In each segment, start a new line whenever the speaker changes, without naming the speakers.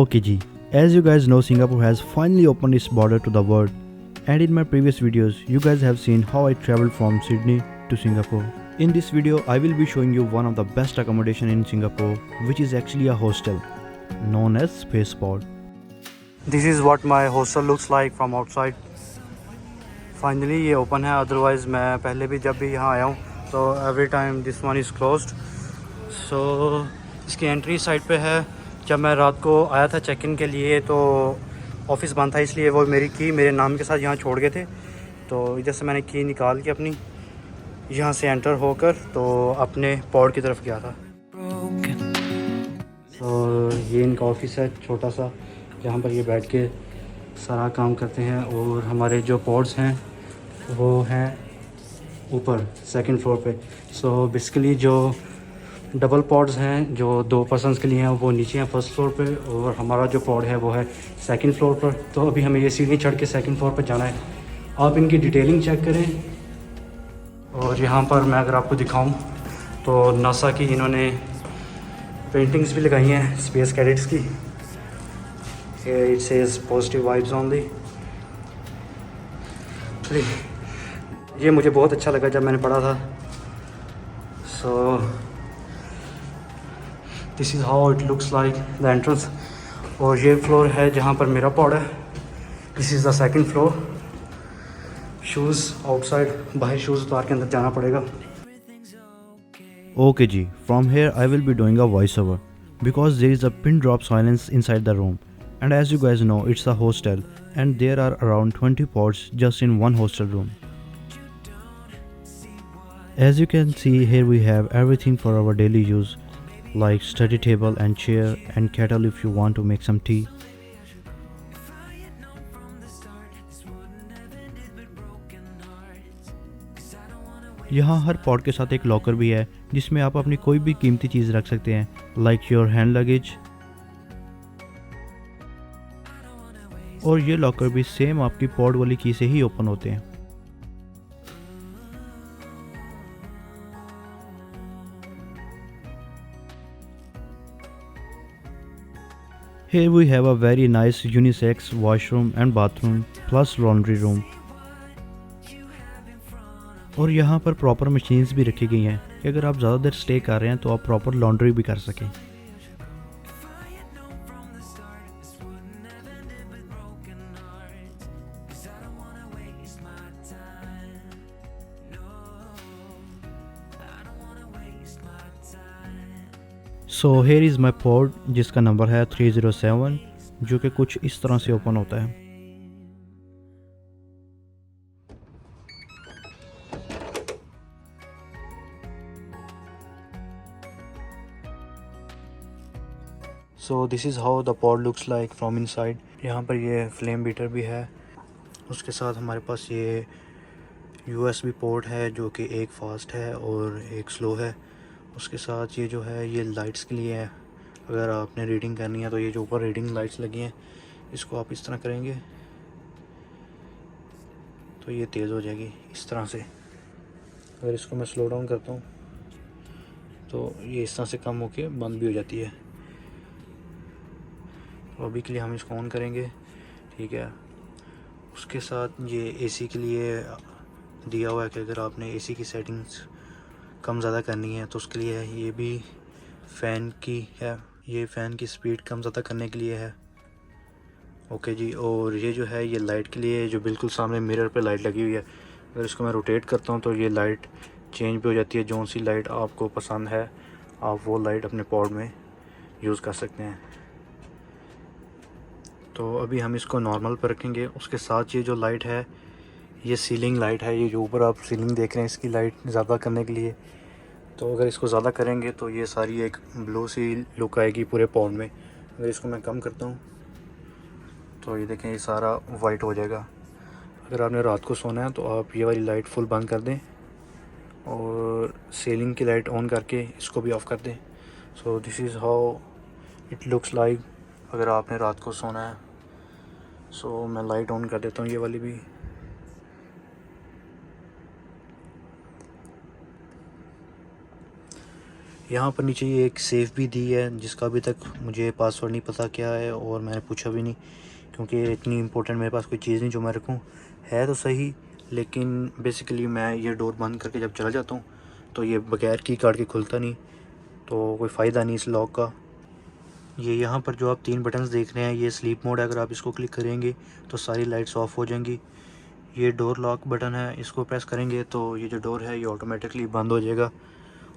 Okay G, as you guys know, Singapore has finally opened its border to the world, and in my previous videos you guys have seen how I traveled from Sydney to Singapore. In this video I will be showing you one of the best accommodation in Singapore, which is actually a hostel known as Spaceport. This is what my hostel looks like from outside. Finally ये open है, otherwise मैं पहले भी जब भी यहाँ आया हूँ तो every time this one is closed. So इसकी एंट्री साइड पे है. जब मैं रात को आया था चेक इन के लिए तो ऑफ़िस बंद था, इसलिए वो मेरी की मेरे नाम के साथ यहाँ छोड़ गए थे. तो इधर से मैंने की निकाल के अपनी यहाँ से एंटर होकर तो अपने पॉड की तरफ गया था. तो ये इनका ऑफ़िस है छोटा सा, जहाँ पर ये बैठ के सारा काम करते हैं. और हमारे जो पॉड्स हैं वो हैं ऊपर सेकंड फ्लोर पे. सो बेसिकली जो डबल पॉड्स हैं जो 2 पर्सनस के लिए हैं वो नीचे हैं फर्स्ट फ्लोर पे, और हमारा जो पॉड है वो है सेकंड फ्लोर पर. तो अभी हमें ये सीढ़ी चढ़ के सेकंड फ्लोर पर जाना है. आप इनकी डिटेलिंग चेक करें. और यहाँ पर मैं अगर आपको दिखाऊं तो नासा की इन्होंने पेंटिंग्स भी लगाई हैं स्पेस कैडेट्स की. It says positive vibes only. ये मुझे बहुत अच्छा लगा जब मैंने पढ़ा था. So this is how it looks like the entrance. और ये फ्लोर है जहाँ पर मेरा पॉड है. This is the second floor. Shoes outside, बाहर शूज़ उतार के अंदर जाना पड़ेगा. Okay G, from here I will be doing a voiceover because there is a pin drop silence inside the room, and as you guys know it's a hostel and there are around 20 pods just in one hostel room. As you can see here we have everything for our daily use like study table and chair and kettle if you want to make some tea. यहाँ हर pod के साथ एक locker भी है जिसमें आप अपनी कोई भी कीमती चीज़ रख सकते हैं लाइक योर हैंड लगेज. और ये लॉकर भी सेम आपकी पॉड वाली की से ही ओपन होते हैं. Here we have a very nice unisex washroom and bathroom plus laundry room. और यहाँ पर प्रॉपर मशीन्स भी रखी गई हैं कि अगर आप ज़्यादा देर स्टे कर रहे हैं तो आप प्रॉपर लॉन्ड्री भी कर सकें. So here is my pod जिसका नंबर है 307, जो कि कुछ इस तरह से ओपन होता है. So this is how the pod looks like from inside. यहाँ पर ये फ्लेम बीटर भी है. उसके साथ हमारे पास ये USB पोर्ट है जो कि एक फास्ट है और एक स्लो है. उसके साथ ये जो है ये लाइट्स के लिए है. अगर आपने रीडिंग करनी है तो ये जो ऊपर रीडिंग लाइट्स लगी हैं इसको आप इस तरह करेंगे तो ये तेज़ हो जाएगी इस तरह से. अगर इसको मैं स्लो डाउन करता हूँ तो ये इस तरह से कम होके बंद भी हो जाती है. तो अभी के लिए हम इसको ऑन करेंगे, ठीक है. उसके साथ ये AC के लिए दिया हुआ है कि अगर आपने AC की सेटिंग्स कम ज़्यादा करनी है तो उसके लिए है. ये भी फ़ैन की है, ये फ़ैन की स्पीड कम ज़्यादा करने के लिए है. ओके जी. और ये जो है ये लाइट के लिए जो बिल्कुल सामने मिरर पे लाइट लगी हुई है. अगर इसको मैं रोटेट करता हूँ तो ये लाइट चेंज भी हो जाती है. जो सी लाइट आपको पसंद है आप वो लाइट अपने पॉड में यूज़ कर सकते हैं. तो अभी हम इसको नॉर्मल पर रखेंगे. उसके साथ ये जो लाइट है ये सीलिंग लाइट है. ये जो ऊपर आप सीलिंग देख रहे हैं इसकी लाइट ज़्यादा करने के लिए. तो अगर इसको ज़्यादा करेंगे तो ये सारी एक ब्लू सी लुक आएगी पूरे पॉड में. अगर इसको मैं कम करता हूँ तो ये देखें ये सारा वाइट हो जाएगा. अगर आपने रात को सोना है तो आप ये वाली लाइट फुल बंद कर दें और सीलिंग की लाइट ऑन करके इसको भी ऑफ़ कर दें. So this is how it looks like अगर आपने रात को सोना है. सो मैं लाइट ऑन कर देता हूँ ये वाली भी. यहाँ पर नीचे ये एक सेफ़ भी दी है जिसका अभी तक मुझे पासवर्ड नहीं पता क्या है और मैंने पूछा भी नहीं, क्योंकि इतनी इम्पोर्टेंट मेरे पास कोई चीज़ नहीं जो मैं रखूँ। है तो सही, लेकिन बेसिकली मैं ये डोर बंद करके जब चला जाता हूँ तो ये बगैर की कार्ड के खुलता नहीं, तो कोई फ़ायदा नहीं इस लॉक का। ये यहाँ पर जो आप 3 बटन्स देख रहे हैं ये स्लीप मोड है, अगर आप इसको क्लिक करेंगे तो सारी लाइट्स ऑफ हो जाएंगी। ये डोर लॉक बटन है, इसको प्रेस करेंगे तो ये जो डोर है ये ऑटोमेटिकली बंद हो जाएगा।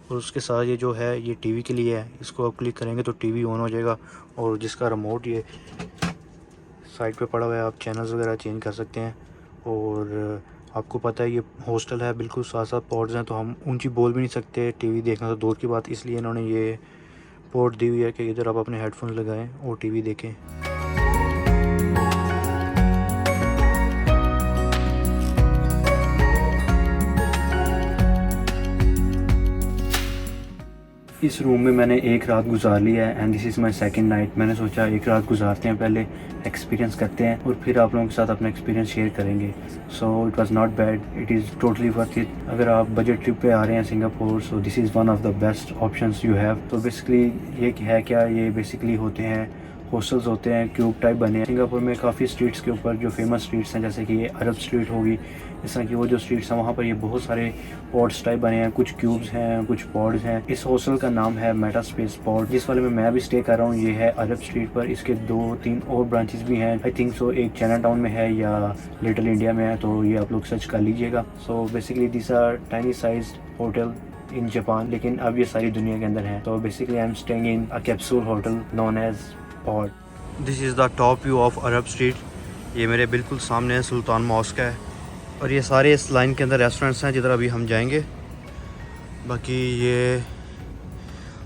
और उसके साथ ये जो है ये टीवी के लिए है, इसको आप क्लिक करेंगे तो टीवी ऑन हो जाएगा। और जिसका रिमोट ये साइड पे पड़ा हुआ है, आप चैनल्स वगैरह चेंज कर सकते हैं। और आपको पता है ये हॉस्टल है, बिल्कुल साथ साथ पोर्ट्स हैं, तो हम ऊंची बोल भी नहीं सकते, टीवी देखना तो दूर की बात, इसलिए इन्होंने ये पोर्ट दी हुई है कि इधर आप अपने हेडफोन लगाएं और टीवी देखें। इस रूम में मैंने एक रात गुजार ली है and this is my second night. मैंने सोचा एक रात गुजारते हैं, पहले एक्सपीरियंस करते हैं और फिर आप लोगों के साथ अपना एक्सपीरियंस शेयर करेंगे। So it was not bad, it is totally worth it. अगर आप बजट ट्रिप पे आ रहे हैं Singapore, so this is one of the best options you have. तो बेसिकली ये है क्या, ये बेसिकली होते हैं हॉस्टल्स होते हैं, क्यूब टाइप बने हैं। सिंगापुर में काफ़ी स्ट्रीट्स के ऊपर जो फेमस स्ट्रीट्स हैं, जैसे कि ये अरब स्ट्रीट होगी, इस तरह की वो जो स्ट्रीट्स हैं वहाँ पर ये बहुत सारे पॉड्स टाइप बने हैं, कुछ क्यूब्स हैं, कुछ पॉड्स हैं। इस हॉस्टल का नाम है मेटा स्पेस पॉड, जिस वाले में मैं भी स्टे कर रहा हूँ। ये है अरब स्ट्रीट पर, इसके 2-3 और ब्रांचेस भी हैं, आई थिंक सो। एक चाइना टाउन में है या लिटिल इंडिया में है, तो ये आप लोग सर्च कर लीजिएगा। So basically this are tiny size hotel in Japan, लेकिन अब ये सारी दुनिया के अंदर है। तो basically I am staying in a capsule hotel known as pod. This is the top view of Arab Street. ये मेरे बिल्कुल सामने सुल्तान मॉस्क है और ये सारे इस लाइन के अंदर रेस्टोरेंट्स हैं जिधर अभी हम जाएंगे। बाकी ये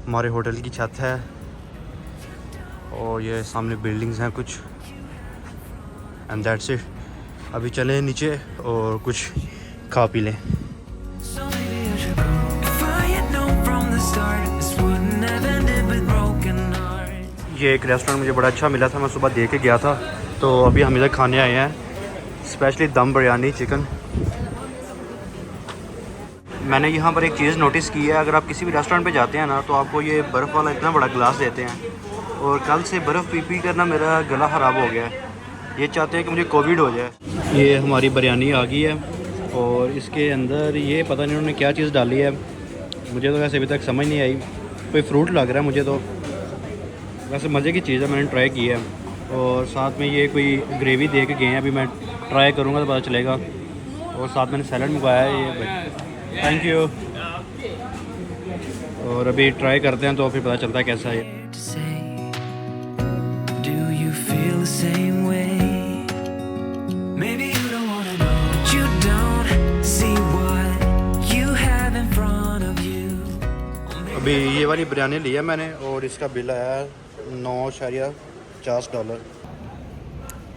हमारे होटल की छत है और ये सामने बिल्डिंग्स हैं कुछ, एंड दैट्स इट। अभी चलें नीचे और कुछ खा पी लें। ये एक रेस्टोरेंट मुझे बड़ा अच्छा मिला था, मैं सुबह देख के गया था, तो अभी हम इधर खाने आए हैं, स्पेशली दम बिरयानी चिकन। मैंने यहाँ पर एक चीज़ नोटिस की है, अगर आप किसी भी रेस्टोरेंट पे जाते हैं ना तो आपको ये बर्फ़ वाला इतना बड़ा गिलास देते हैं, और कल से बर्फ़ पी पी कर ना मेरा गला ख़राब हो गया है। ये चाहते हैं कि मुझे कोविड हो जाए। ये हमारी बिरयानी आ गई है और इसके अंदर ये पता नहीं उन्होंने क्या चीज़ डाली है, मुझे तो वैसे अभी तक समझ नहीं आई। कोई फ्रूट लग रहा है मुझे, तो वैसे मज़े की चीज़ है, मैंने ट्राई की है। और साथ में ये कोई ग्रेवी दे के गए हैं, अभी मैं ट्राई करूँगा तो पता चलेगा। और साथ मैंने सैलड मंगवाया है, ये थैंक यू। और अभी ट्राई करते हैं तो फिर पता चलता है कैसा है। अभी ये वाली बिरयानी ली है मैंने और इसका बिल आया $9.50।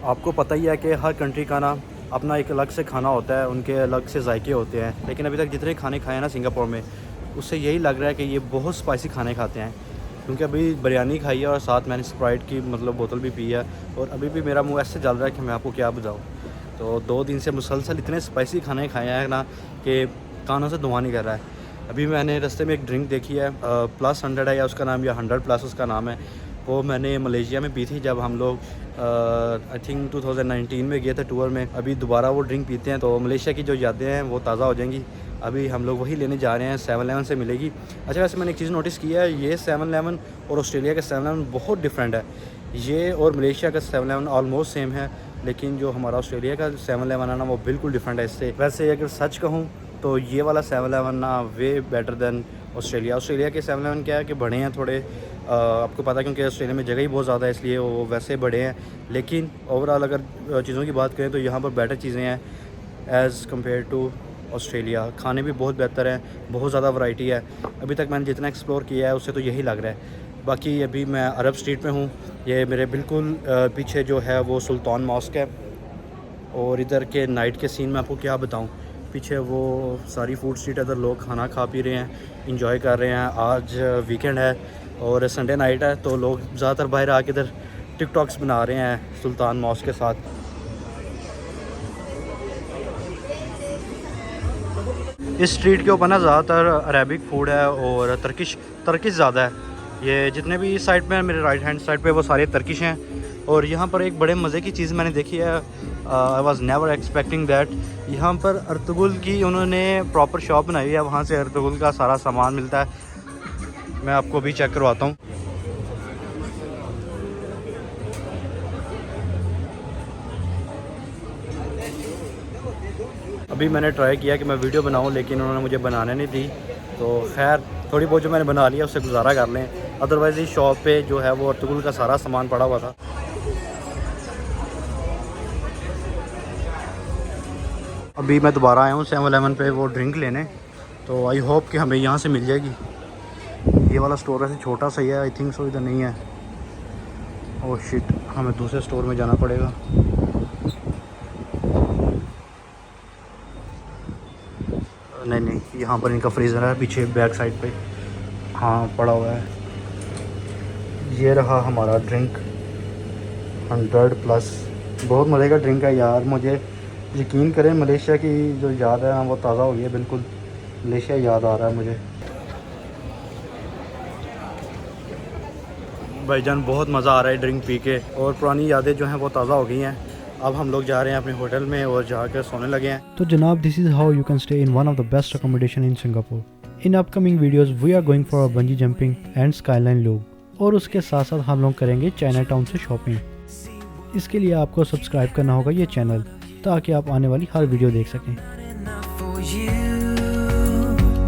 आपको पता ही है कि हर कंट्री का ना अपना एक अलग से खाना होता है, उनके अलग से जायके होते हैं, लेकिन अभी तक जितने खाने खाए हैं ना सिंगापुर में, उससे यही लग रहा है कि ये बहुत स्पाइसी खाने खाते हैं। क्योंकि अभी बिरयानी खाई है और साथ मैंने स्प्राइट की मतलब बोतल भी पी है, और अभी भी मेरा मुंह ऐसे जल रहा है कि मैं आपको क्या बताऊँ। तो 2 दिन से मुसलसल इतने स्पाइसी खाने खाए हैं ना कि कानों से धुआं नहीं कर रहा है। अभी मैंने रास्ते में एक ड्रिंक देखी है, +100 है या उसका नाम, या 100+ उसका नाम है। वो मैंने मलेशिया में पी थी जब हम लोग आई थिंक 2019 में गए थे टूर में। अभी दोबारा वो ड्रिंक पीते हैं तो मलेशिया की जो यादें हैं वो ताज़ा हो जाएंगी। अभी हम लोग वही लेने जा रहे हैं, 7-Eleven से मिलेगी। अच्छा, वैसे मैंने एक चीज़ नोटिस किया है, ये 7-Eleven और ऑस्ट्रेलिया का 7-Eleven बहुत डिफरेंट है। ये और मलेशिया का 7-Eleven ऑलमोस्ट सेम है, लेकिन जो हमारा ऑस्ट्रेलिया का 7-Eleven है ना वो बिल्कुल डिफरेंट है इससे। वैसे अगर सच कहूँ तो ये वाला 7-Eleven ना वे बेटर दैन ऑस्ट्रेलिया के 7-Eleven क्या है कि बड़े हैं थोड़े, आपको पता है क्योंकि ऑस्ट्रेलिया में जगह ही बहुत ज़्यादा है इसलिए वो वैसे बड़े हैं। लेकिन ओवरऑल अगर चीज़ों की बात करें तो यहाँ पर बेटर चीज़ें हैं एज़ कम्पेयर टू ऑस्ट्रेलिया। खाने भी बहुत बेहतर हैं, बहुत ज़्यादा वैरायटी है। अभी तक मैंने जितना एक्सप्लोर किया है उससे तो यही लग रहा है। बाकी अभी मैं अरब स्ट्रीट में हूँ, ये मेरे बिल्कुल पीछे जो है वो सुल्तान मॉस्क है, और इधर के नाइट के सीन मैं आपको क्या बताऊँ। पीछे वो सारी फूड स्ट्रीट है, इधर लोग खाना खा पी रहे हैं, इंजॉय कर रहे हैं। आज वीकेंड है और संडे नाइट है, तो लोग ज़्यादातर बाहर आके इधर टिकटॉक्स बना रहे हैं सुल्तान मॉस्क के साथ। इस स्ट्रीट के ऊपर ना ज़्यादातर अरेबिक फूड है और तर्किश ज़्यादा है। ये जितने भी इस साइड पे हैं, मेरे राइट हैंड साइड पे, वो सारे तर्किश हैं। और यहाँ पर एक बड़े मज़े की चीज़ मैंने देखी है, I was never expecting that. यहाँ पर अर्तुगरुल की उन्होंने प्रॉपर शॉप बनाई हुई है, वहाँ से अर्तुगरुल का सारा सामान मिलता है। मैं आपको अभी चेक करवाता हूँ। अभी मैंने ट्राई किया कि मैं वीडियो बनाऊं, लेकिन उन्होंने मुझे बनाने नहीं दी। तो खैर थोड़ी बहुत जो मैंने बना लिया उससे गुजारा कर लें, अदरवाइज़ इस शॉप पे जो है वो अर्तुगरुल का सारा सामान पड़ा हुआ था। अभी मैं दोबारा आया हूँ 7-Eleven पे वो ड्रिंक लेने, तो आई होप कि हमें यहाँ से मिल जाएगी। ये वाला स्टोर वैसे छोटा सा ही है, आई थिंक सो इधर नहीं है। ओह शिट, हमें दूसरे स्टोर में जाना पड़ेगा। नहीं, यहाँ पर इनका फ्रीज़र है पीछे बैक साइड पे, हाँ पड़ा हुआ है। ये रहा हमारा ड्रिंक 100+। बहुत मज़े का ड्रिंक है यार, मुझे यकीन करें मलेशिया की जो याद है ना वो ताज़ा हो गई है, बिल्कुल मलेशिया याद आ रहा है मुझे। भाईजान बहुत मज़ा आ रहा है ड्रिंक पी के, और पुरानी यादें जो हैं वो ताज़ा हो गई हैं। अब हम लोग जा रहे हैं अपने होटल में और जाकर सोने लगे हैं। तो जनाब, this is how you can stay in one of the best accommodation in Singapore. In upcoming videos we are going for bungee jumping and skyline loop, और उसके साथ साथ हम लोग करेंगे चाइना टाउन से शॉपिंग। इसके लिए आपको सब्सक्राइब करना होगा ये चैनल, ताकि आप आने वाली हर वीडियो देख सकें।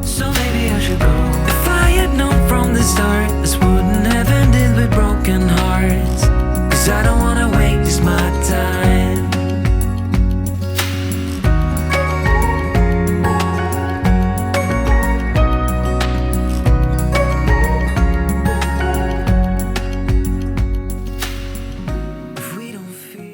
So maybe I should go. If I had known from the start